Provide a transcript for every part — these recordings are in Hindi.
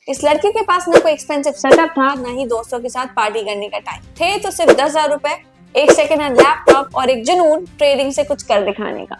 इस लड़के के पास ना कोई एक्सपेंसिव सेटअप था, ना ही दोस्तों के साथ पार्टी करने का टाइम थे, तो सिर्फ 10,000 रुपए, एक सेकेंड हैंड लैपटॉप और एक जुनून ट्रेडिंग से कुछ कर दिखाने का।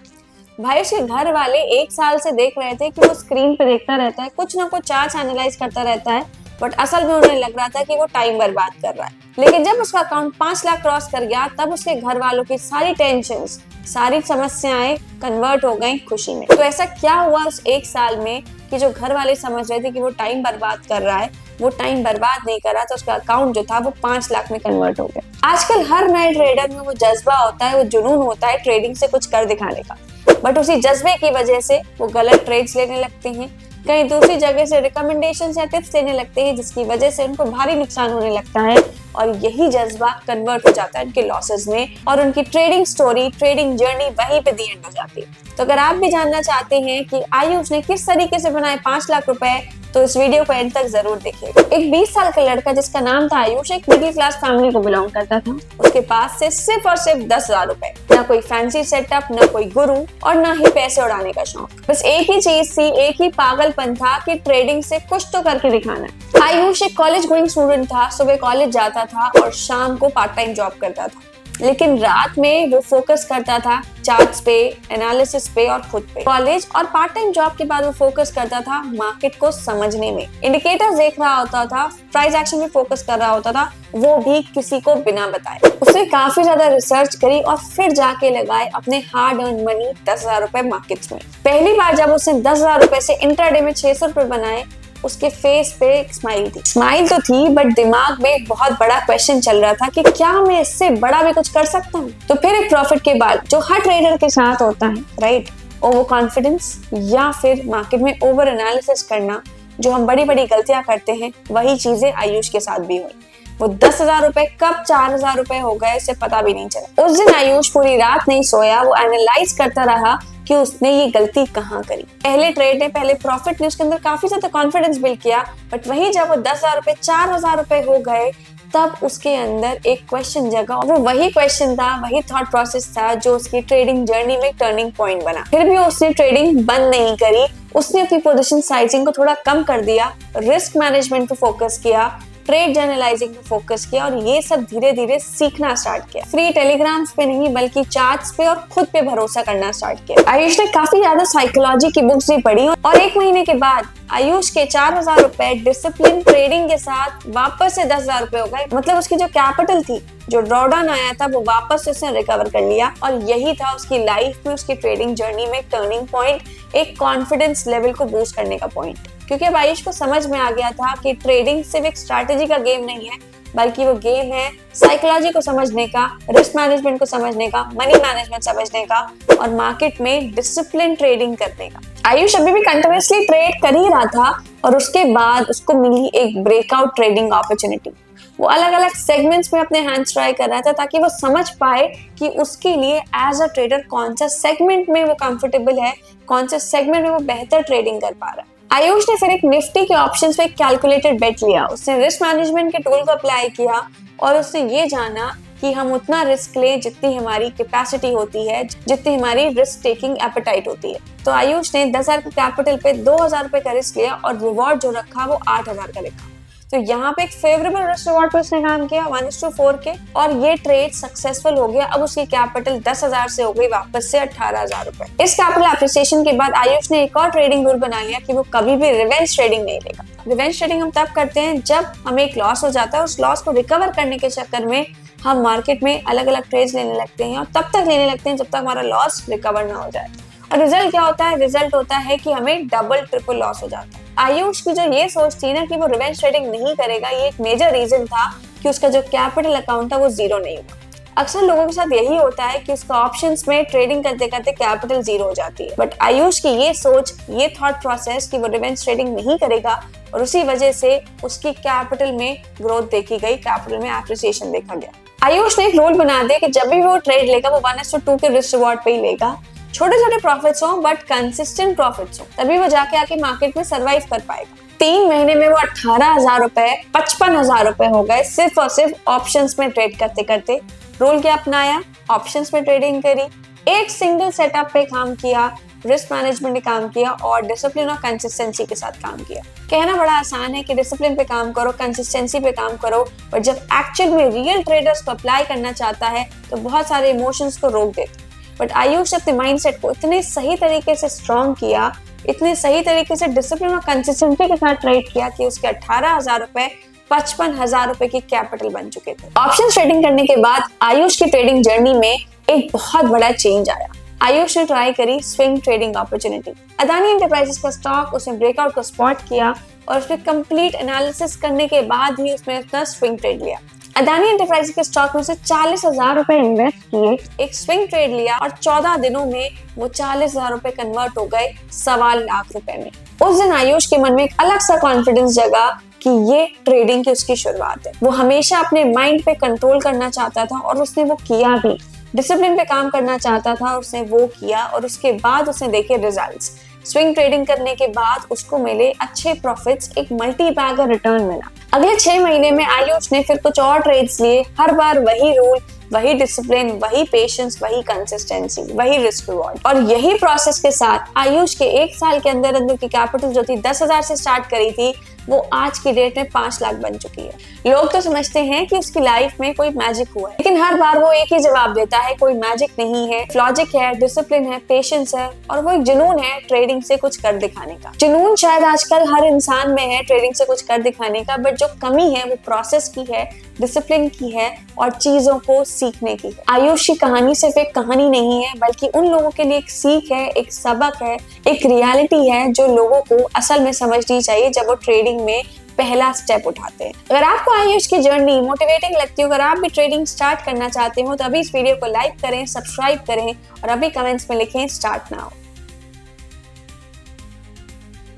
भाई उसके घर वाले 1 साल से देख रहे थे कि वो स्क्रीन पे देखता रहता है, कुछ ना कुछ चार्ट्स एनालाइज करता रहता है, बट असल में उन्हें लग रहा था कि वो टाइम बर्बाद कर रहा है। लेकिन जब उसका अकाउंट 5 लाख क्रॉस कर गया, तब उसके घर वालों की सारी टेंशन्स, सारी समस्याएं कन्वर्ट हो गई खुशी में। तो ऐसा क्या हुआ उस 1 साल में कि जो घर वाले समझ रहे थे कि वो टाइम बर्बाद कर रहा है, वो टाइम बर्बाद नहीं कर रहा था, उसका अकाउंट जो था वो 5 लाख में कन्वर्ट हो गया। आजकल हर नए ट्रेडर में वो जज्बा होता है, वो जुनून होता है ट्रेडिंग से कुछ कर दिखाने का, बट उसी जज्बे की वजह से वो गलत ट्रेड्स लेने लगते हैं, कहीं दूसरी जगह से रिकमेंडेशन या टिप्स लेने लगते हैं, जिसकी वजह से उनको भारी नुकसान होने लगता है और यही जज्बा कन्वर्ट हो जाता है उनके लॉसेस में और उनकी ट्रेडिंग स्टोरी, ट्रेडिंग जर्नी वहीं पे दी एंड हो जाती है। तो अगर आप भी जानना चाहते हैं कि आयुष ने किस तरीके से बनाए 5 लाख रुपए, तो इस वीडियो को एंड तक जरूर देखिएगा। एक 20 साल का लड़का जिसका नाम था आयुष, एक मिडिल क्लास फैमिली को बिलोंग करता था। उसके पास से सिर्फ और सिर्फ 10,000 रुपए, ना कोई फैंसी सेटअप, ना कोई गुरु और ना ही पैसे उड़ाने का शौक। बस एक ही चीज थी, एक ही पागलपन था कि ट्रेडिंग से कुछ तो करके दिखाना है। आयुष एक कॉलेज गोइंग स्टूडेंट था, सुबह कॉलेज जाता था और शाम को पार्ट टाइम जॉब करता था, लेकिन रात में वो फोकस करता था चार्ट्स पे, एनालिसिस पे और खुद पे। कॉलेज और पार्ट टाइम जॉब के बाद वो फोकस करता था मार्केट को समझने में, इंडिकेटर्स देख रहा होता था, प्राइस एक्शन पे फोकस कर रहा होता था, वो भी किसी को बिना बताए। उसने काफी ज्यादा रिसर्च करी और फिर जाके लगाए अपने हार्ड अर्न मनी 10,000 रुपए मार्केट्स में। पहली बार जब उसने 10,000 रुपए से इंट्राडे में 600 रुपए बनाए, उसके फेस पे एक स्माइल थी। स्माइल तो थी, बट दिमाग में एक बहुत बड़ा क्वेश्चन चल रहा था कि क्या मैं इससे बड़ा भी कुछ कर सकता हूँ। तो फिर एक प्रॉफिट के बाद जो हर ट्रेडर के साथ होता है, राइट, ओवर कॉन्फिडेंस या फिर मार्केट में ओवर एनालिसिस करना, जो हम बड़ी बड़ी गलतियां करते हैं, वही चीजें आयुष के साथ भी हुई। वो 10,000 रुपए कब 4,000 रुपए हो गए उसे पता भी नहीं चला। उस दिन आयुष पूरी रात नहीं सोया, वो एनालाइज करता रहा कि उसने ये गलती कहाँ करी। पहले ट्रेड ने, पहले प्रॉफिट ने उसके अंदर काफी ज्यादा कॉन्फिडेंस बिल्ड किया, बट वही जब वो 10,000 रुपए 4,000 रुपए हो गए, तब उसके अंदर एक क्वेश्चन जगा और वो वही क्वेश्चन था, वही थॉट प्रोसेस था जो उसकी ट्रेडिंग जर्नी में टर्निंग पॉइंट बना। फिर भी उसने ट्रेडिंग बंद नहीं करी, उसने अपनी पोजीशन साइजिंग को थोड़ा कम कर दिया, रिस्क मैनेजमेंट पे फोकस किया, ट्रेड जर्नलाइजिंग पे फोकस किया और ये सब धीरे धीरे सीखना स्टार्ट किया। फ्री टेलीग्राम्स पे नहीं बल्कि चार्ट्स पे और खुद पे भरोसा करना स्टार्ट किया। आयुष ने काफी ज्यादा साइकोलॉजी की बुक्स भी पढ़ी और 1 महीने के बाद आयुष के 4,000 रुपए डिसिप्लिन ट्रेडिंग के साथ वापस से 10,000 रुपए हो गए। मतलब उसकी जो कैपिटल थी, जो ड्रॉडाउन आया था, वो वापस से उसने रिकवर कर लिया और यही था उसकी लाइफ में, उसकी ट्रेडिंग जर्नी में टर्निंग पॉइंट, एक कॉन्फिडेंस लेवल को बूस्ट करने का पॉइंट। क्योंकि अब आयुष को समझ में आ गया था कि ट्रेडिंग सिर्फ एक स्ट्रैटेजी का गेम नहीं है, बल्कि वो गेम है साइकोलॉजी को समझने का, रिस्क मैनेजमेंट को समझने का, मनी मैनेजमेंट समझने का और मार्केट में डिसिप्लिन ट्रेडिंग करने का। आयुष अभी भी कंटिन्यूअसली ट्रेड कर ही रहा था और उसके बाद उसको मिली एक ब्रेकआउट ट्रेडिंग अपॉर्चुनिटी। वो अलग अलग सेगमेंट्स में अपने हैंड्स ट्राई कर रहा था ताकि वो समझ पाए कि उसके लिए एज अ ट्रेडर कौन सा सेगमेंट में वो कंफर्टेबल है, कौन सा सेगमेंट में वो बेहतर ट्रेडिंग कर पा रहा है। आयुष ने फिर एक निफ्टी के ऑप्शंस पे कैलकुलेटेड बेट लिया, उसने रिस्क मैनेजमेंट के टूल को अप्लाई किया और उसने ये जाना कि हम उतना रिस्क लें जितनी हमारी कैपेसिटी होती है, जितनी हमारी रिस्क टेकिंग एपेटाइट होती है। तो आयुष ने 10,000 के कैपिटल पे 2,000 रुपए का रिस्क लिया और रिवॉर्ड जो रखा वो 8,000 का लिखा। तो यहाँ पे एक फेवरेबल रिस्क रिवॉर्ड पे उसने काम किया 1:4 के और ये ट्रेड सक्सेसफुल हो गया। अब उसकी कैपिटल 10,000 से हो गई वापस से 18,000 रुपए। इस कैपिटल एप्रिसिएशन के बाद आयुष ने एक और ट्रेडिंग रूल बना लिया कि वो कभी भी रिवेंज ट्रेडिंग नहीं लेगा। रिवेंज ट्रेडिंग हम तब करते हैं जब हमें एक लॉस हो जाता है, उस लॉस को रिकवर करने के चक्कर में हम मार्केट में अलग अलग ट्रेड्स लेने लगते हैं और तब तक लेने लगते हैं जब तक हमारा लॉस रिकवर ना हो जाए। और रिजल्ट क्या होता है? रिजल्ट होता है कि हमें डबल ट्रिपल लॉस हो जाता है। आयुष की जो ये सोच थी ना कि वो रिवेंज ट्रेडिंग नहीं करेगा, ये एक मेजर रीजन था कि उसका जो कैपिटल अकाउंट था वो जीरो नहीं हुआ। अक्सर लोगों के साथ यही होता है कि उसका ऑप्शंस में ट्रेडिंग करते करते कैपिटल जीरो हो जाती है, बट आयुष की ये सोच, ये थॉट प्रोसेस कि वो रिवेंज ट्रेडिंग नहीं करेगा और उसी वजह से उसकी कैपिटल में ग्रोथ देखी गई, कैपिटल में एप्रिसिएशन देखा गया। आयुष ने एक रूल बना दिया कि जब भी वो ट्रेड लेगा वो 1:2 के रिस्क रिवॉर्ड पे ही लेगा। छोटे छोटे प्रॉफिट्स हो बट कंसिस्टेंट प्रॉफिट्स हो, तभी वो जाके आके मार्केट में सरवाइव कर पाएगा। 3 महीने में वो 18,000 रुपए, 55,000 रुपए हो गए सिर्फ और सिर्फ ऑप्शंस में ट्रेड करते करते। रूल क्या अपनाया? ऑप्शंस में ट्रेडिंग करी, एक सिंगल सेटअप पे काम किया, रिस्क मैनेजमेंट ने काम किया और डिसिप्लिन और कंसिस्टेंसी के साथ काम किया। कहना बड़ा आसान है कि डिसिप्लिन पे काम करो, कंसिस्टेंसी पे काम करो, पर जब एक्चुअल में रियल ट्रेडर्स को अप्लाई करना चाहता है तो बहुत सारे इमोशंस को रोक देते। बट आयुष ने अपने माइंडसेट को इतने सही तरीके से स्ट्रॉन्ग किया, इतने सही तरीके से डिसिप्लिन और कंसिस्टेंसी के साथ ट्रेड किया कि उसके 18,000 रुपए 55,000 रुपए की कैपिटल बन चुके थे। ऑप्शन ट्रेडिंग करने के बाद आयुष की ट्रेडिंग जर्नी में एक बहुत बड़ा चेंज आया। आयुष ने ट्राई करी swing trading opportunity. Adani enterprises का स्टॉक उसने ब्रेकआउट को स्पॉट किया और उसमें कंप्लीट एनालिसिस करने के बाद ही उसने अपना स्विंग ट्रेड लिया। अदानी एंटरप्राइजेस के स्टॉक में से 40,000 रुपए इन्वेस्ट किए, एक स्विंग ट्रेड लिया और 14 दिनों में वो 40,000 रुपए कन्वर्ट हो गए 1.25 लाख रुपए में। उस दिन आयुष के मन में एक अलग सा कॉन्फिडेंस जगा कि ये ट्रेडिंग की उसकी शुरुआत है। वो हमेशा अपने माइंड पे कंट्रोल करना चाहता था और उसने वो किया भी। डिसिप्लिन पे काम करना चाहता था और उसने वो किया और उसके बाद उसने देखे रिजल्ट्स। स्विंग ट्रेडिंग करने के बाद उसको मिले अच्छे प्रॉफिट्स, एक मल्टी बैगर रिटर्न मिला। अगले 6 महीने में आयुष ने फिर कुछ और ट्रेड्स लिए। हर बार वही रूल, वही डिसिप्लिन, वही पेशेंस, वही कंसिस्टेंसी, वही रिस्क रिवॉर्ड। और यही प्रोसेस के साथ आयुष के 1 साल के अंदर अंदर की कैपिटल जो थी 10,000 से स्टार्ट करी थी, वो आज की डेट में 5 लाख बन चुकी है। लोग तो समझते हैं कि उसकी लाइफ में कोई मैजिक हुआ है, लेकिन हर बार वो एक ही जवाब देता है, कोई मैजिक नहीं है। लॉजिक है, डिसिप्लिन है, पेशेंस है और वो एक जुनून है ट्रेडिंग से कुछ कर दिखाने का। जुनून शायद आजकल हर इंसान में है ट्रेडिंग से कुछ कर दिखाने का, बट जो कमी है वो प्रोसेस की है, डिसिप्लिन की है और चीजों को सीखने की है। आयुष की कहानी सिर्फ एक कहानी नहीं है, बल्कि उन लोगों के लिए एक सीख है, एक सबक है, एक रियलिटी है जो लोगों को असल में समझनी चाहिए जब वो ट्रेडिंग में पहला स्टेप उठाते हैं। अगर आपको आयुष की जर्नी मोटिवेटिंग लगती हो, अगर आप भी ट्रेडिंग स्टार्ट करना चाहते हो, तो अभी इस वीडियो को लाइक करें, सब्सक्राइब करें और अभी कमेंट्स में लिखें स्टार्ट नाउ।